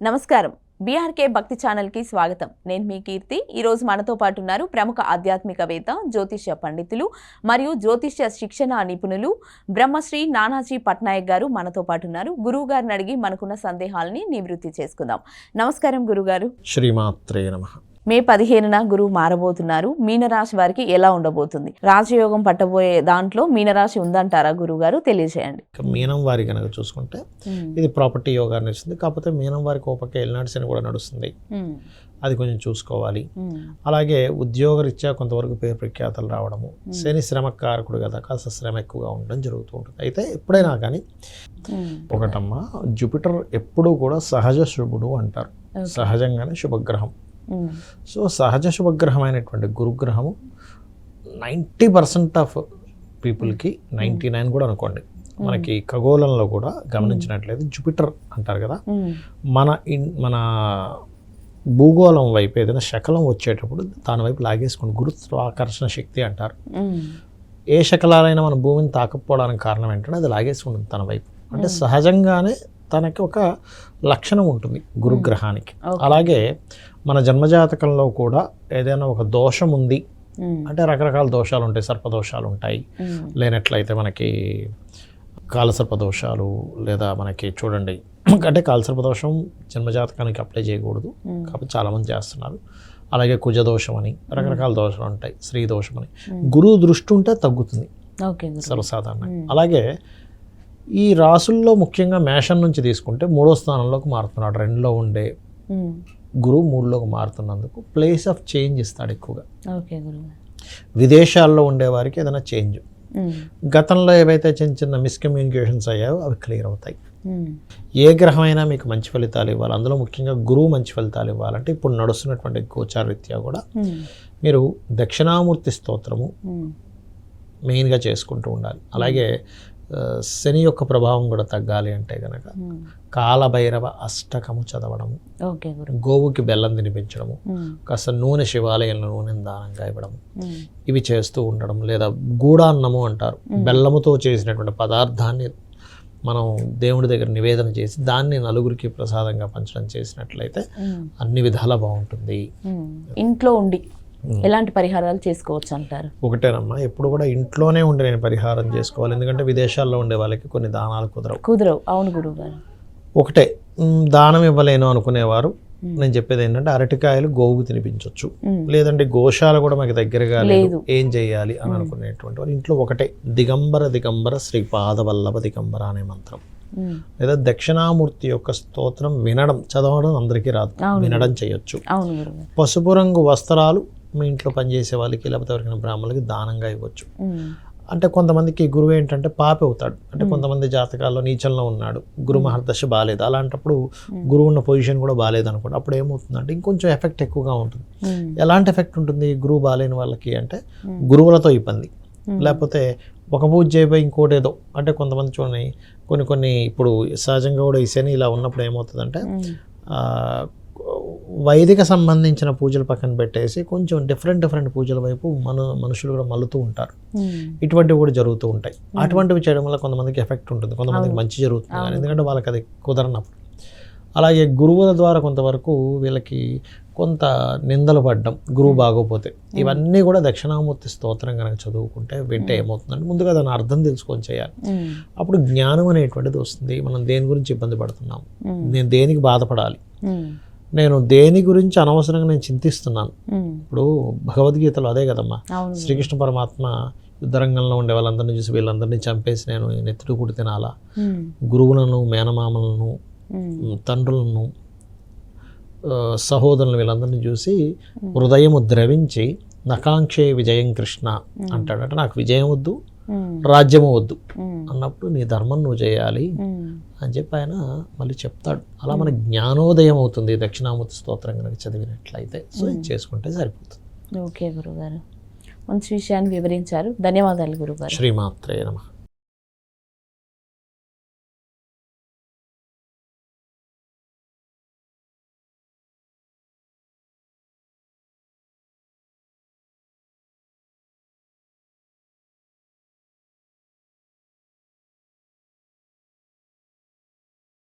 నమస్కారం. బీఆర్కే భక్తి ఛానల్కి స్వాగతం. నేను మీ కీర్తి. ఈరోజు మనతో పాటు ఉన్నారు ప్రముఖ ఆధ్యాత్మికవేత్త, జ్యోతిష్య పండితులు మరియు జ్యోతిష్య శిక్షణ నిపుణులు బ్రహ్మశ్రీ నానాజీ పట్నాయక్ గారు మనతో పాటు ఉన్నారు. గురువు గారిని అడిగి మనకున్న సందేహాలని నివృత్తి చేసుకుందాం. నమస్కారం గురుగారు. శ్రీమాత్రే నమః. మే 15న గురువు మారబోతున్నారు. మీనరాశి వారికి ఎలా ఉండబోతుంది? రాజయోగం పట్టబోయే దాంట్లో మీనరాశి ఉందంటారా గురుగారు? తెలియజేయండి. మీనం వారి కనుక చూసుకుంటే ఇది ప్రాపర్టీ యోగాన్ని ఇస్తుంది. కాకపోతే మీనం వారికి ఓపక్క ఎల్నాడు శని కూడా నడుస్తుంది, అది కొంచెం చూసుకోవాలి. అలాగే ఉద్యోగరీత్యా కొంతవరకు పేరు ప్రఖ్యాతలు రావడము, శని శ్రమకారకుడు కదా, కాస్త శ్రమ ఎక్కువగా ఉండడం జరుగుతూ ఉంటుంది. అయితే ఎప్పుడైనా కానీ ఒకటమ్మా, జూపిటర్ ఎప్పుడూ కూడా సహజ శుభుడు అంటారు, సహజంగానే శుభగ్రహం. సో సహజ శుభగ్రహమైనటువంటి గురుగ్రహము 90% ఆఫ్ పీపుల్కి, 99 కూడా అనుకోండి, మనకి ఖగోళంలో కూడా గమనించినట్లయితే జూపిటర్ అంటారు కదా, మన భూగోళం వైపు ఏదైనా శకలం వచ్చేటప్పుడు దాని వైపు లాగేసుకుని గురుత్వాకర్షణ శక్తి అంటారు. ఏ శకలాలైనా మన భూమిని తాకపోవడానికి కారణం ఏంటంటే అది లాగేసుకుంటుంది తన వైపు. అంటే సహజంగానే తనకి ఒక లక్షణం ఉంటుంది గురుగ్రహానికి. అలాగే మన జన్మజాతకంలో కూడా ఏదైనా ఒక దోషం ఉంది అంటే, రకరకాల దోషాలు ఉంటాయి. సర్పదోషాలు ఉంటాయి, లేనట్లయితే మనకి కాలసర్పదోషాలు, లేదా మనకి చూడండి అంటే కాలసర్పదోషం జన్మజాతకానికి అప్లై చేయకూడదు, కాబట్టి చాలామంది చేస్తున్నారు. అలాగే కుజదోషం అని రకరకాల దోషాలు ఉంటాయి, స్త్రీ దోషం అని. గురువు దృష్టి ఉంటే తగ్గుతుంది సర్వసాధారణంగా. అలాగే ఈ రాసుల్లో ముఖ్యంగా మేషం నుంచి తీసుకుంటే 3వ స్థానంలోకి మారుతున్నాడు. 2లో ఉండే గురువు 3లోకి మారుతున్నందుకు ప్లేస్ ఆఫ్ చేంజ్ ఇస్తాడు ఎక్కువగా. విదేశాల్లో ఉండే వారికి ఏదైనా చేంజ్, గతంలో ఏవైతే చిన్న చిన్న మిస్కమ్యూనికేషన్స్ అయ్యాయో అవి క్లియర్ అవుతాయి. ఏ గ్రహమైనా మీకు మంచి ఫలితాలు ఇవ్వాలి, అందులో ముఖ్యంగా గురువు మంచి ఫలితాలు ఇవ్వాలంటే ఇప్పుడు నడుస్తున్నటువంటి గోచారరీత్యా కూడా మీరు దక్షిణామూర్తి స్తోత్రము మెయిన్గా చేసుకుంటూ ఉండాలి. అలాగే శని యొక్క ప్రభావం కూడా తగ్గాలి అంటే కనుక కాలభైరవ అష్టకము చదవడము, గోవుకి బెల్లం తినిపించడము, కాస్త నూనె, శివాలయంలో నూనెను దానంగా ఇవ్వడము, ఇవి చేస్తూ ఉండడం. లేదా గూడాన్నము అంటారు, బెల్లముతో చేసినటువంటి పదార్థాన్ని మనం దేవుడి దగ్గర నివేదన చేసి దాన్ని నలుగురికి ప్రసాదంగా పంచడం చేసినట్లయితే అన్ని విధాలా బాగుంటుంది. ఇంట్లో ఉండి ఎలాంటి పరిహారాలు చేసుకోవచ్చు అంటారు? ఒకటేనమ్మా, ఎప్పుడు కూడా ఇంట్లోనే ఉండి నేను పరిహారం చేసుకోవాలి, ఎందుకంటే విదేశాల్లో ఉండే వాళ్ళకి కొన్ని దానాలు కుదరవు. అవును గురువు గారు. ఒకటే దానం ఇవ్వలేను అనుకునేవారు నేను చెప్పేది ఏంటంటే అరటికాయలు గోవుకు తినిపించవచ్చు, లేదంటే గోశాల కూడా మాకు దగ్గరగా లేదు, ఏం చేయాలి అని అనుకునేటువంటి వారు ఇంట్లో ఒకటే దిగంబర దిగంబర శ్రీపాదవల్లభ దిగంబర అనే మంత్రం, లేదా దక్షిణామూర్తి యొక్క స్తోత్రం వినడం, చదవడం అందరికీ రాదు, వినడం చేయొచ్చు. పసుపు రంగు వస్త్రాలు మీ ఇంట్లో పనిచేసే వాళ్ళకి, లేకపోతే ఎవరికైనా బ్రాహ్మణులకి దానంగా ఇవ్వచ్చు. అంటే కొంతమందికి గురువు ఏంటంటే పాపి అవుతాడు, అంటే కొంతమంది జాతకాల్లో నీచంలో ఉన్నాడు, గురు మహర్దశ బాగాలేదు, అలాంటప్పుడు గురువు ఉన్న పొజిషన్ కూడా బాగాలేదు అనుకోండి, అప్పుడు ఏమవుతుందంటే ఇంకొంచెం ఎఫెక్ట్ ఎక్కువగా ఉంటుంది. ఎలాంటి ఎఫెక్ట్ ఉంటుంది గురువు బాగాలేని వాళ్ళకి అంటే, గురువులతో ఇబ్బంది, లేకపోతే ఒక పూజ చేయబోయి ఇంకోటి ఏదో, అంటే కొంతమంది చూడండి కొన్ని ఇప్పుడు సహజంగా కూడా ఈ శని ఇలా ఉన్నప్పుడు ఏమవుతుందంటే వైదిక సంబంధించిన పూజలు పక్కన పెట్టేసి కొంచెం డిఫరెంట్ పూజల వైపు మనుషులు కూడా మల్లుతూ ఉంటారు. ఇటువంటివి కూడా జరుగుతూ ఉంటాయి. అటువంటివి చేయడం వల్ల కొంతమందికి ఎఫెక్ట్ ఉంటుంది, కొంతమందికి మంచి జరుగుతుంది, ఎందుకంటే వాళ్ళకి అది కుదరనప్పుడు. అలాగే గురువుల ద్వారా కొంతవరకు వీళ్ళకి కొంత నిందలు పడ్డం, గురువు బాగోపోతే, ఇవన్నీ కూడా దక్షిణామూర్తి స్తోత్రం కనుక చదువుకుంటే వింటే ఏమవుతుందంటే ముందుగా దాని అర్థం తెలుసుకొని చేయాలి. అప్పుడు జ్ఞానం అనేటువంటిది వస్తుంది. మనం దేని గురించి ఇబ్బంది పడుతున్నాం, నేను దేనికి బాధపడాలి, నేను దేని గురించి అనవసరంగా నేను చింతిస్తున్నాను. ఇప్పుడు భగవద్గీతలో అదే కదమ్మా, శ్రీకృష్ణ పరమాత్మ యుద్ధరంగంలో ఉండే వాళ్ళందరినీ చూసి వీళ్ళందరినీ చంపేసి నేను నెత్తుడు కుడి తినాలా, గురువులను, మేనమామలను, తండ్రులను, సహోదరులను వీళ్ళందరినీ చూసి హృదయము ద్రవించి నకాంక్షే విజయం కృష్ణ అంటాడు. అంటే నాకు విజయం వద్దు, రాజ్యము వద్దు అన్నప్పుడు నీ ధర్మం నువ్వు చేయాలి అని చెప్పి ఆయన మళ్ళీ చెప్తాడు. అలా మన జ్ఞానోదయం అవుతుంది దక్షిణామూర్తి స్తోత్రం కనుక చదివినట్లయితే. సో ఇది చేసుకుంటే సరిపోతుంది. ఓకే గురుగారు, మంచి విషయాన్ని వివరించారు. ధన్యవాదాలు గురుగారు. శ్రీమాత్రే నమః.